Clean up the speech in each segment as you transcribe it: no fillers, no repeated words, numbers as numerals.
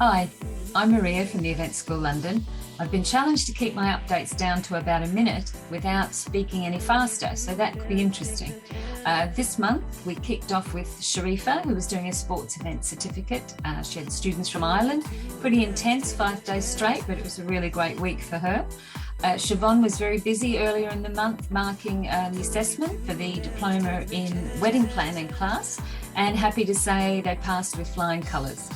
Hi, I'm Maria from the Event School London. I've been challenged to keep my updates down to about a minute without speaking any faster, so that could be interesting. This month we kicked off with Sharifa, who was doing a sports event certificate. She had students from Ireland, pretty intense, 5 days straight, but it was a really great week for her. Siobhan was very busy earlier in the month marking the assessment for the diploma in wedding planning class, and happy to say they passed with flying colours.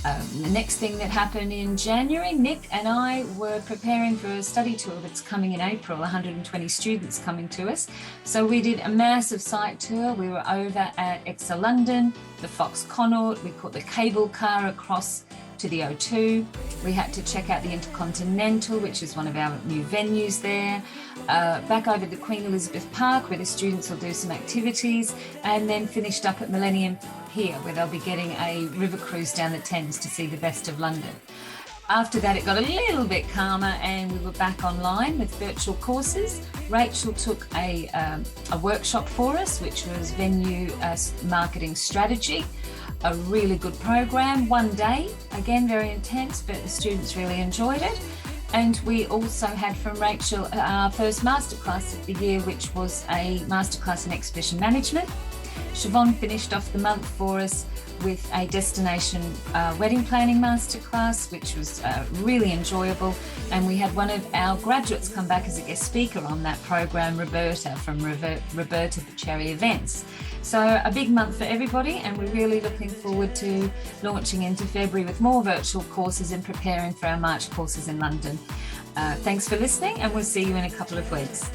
The next thing that happened in January, Nick and I were preparing for a study tour that's coming in April, 120 students coming to us. So we did a massive site tour. We were over at Exeter London, the Fox Connaught, we caught the cable car across to the O2. We had to check out the Intercontinental, which is one of our new venues there. Back over to Queen Elizabeth Park, where the students will do some activities, and then finished up at Millennium Pier, where they'll be getting a river cruise down the Thames to see the best of London. After that, it got a little bit calmer and we were back online with virtual courses. Rachel took a workshop for us, which was venue marketing strategy. A really good program, 1 day, again, very intense, but the students really enjoyed it. And we also had from Rachel our first masterclass of the year, which was a masterclass in exhibition management. Siobhan finished off the month for us with a destination wedding planning masterclass, which was really enjoyable. And we had one of our graduates come back as a guest speaker on that program, Roberta from Roberta Cherry Events. So a big month for everybody, and we're really looking forward to launching into February with more virtual courses and preparing for our March courses in London. Thanks for listening, and we'll see you in a couple of weeks.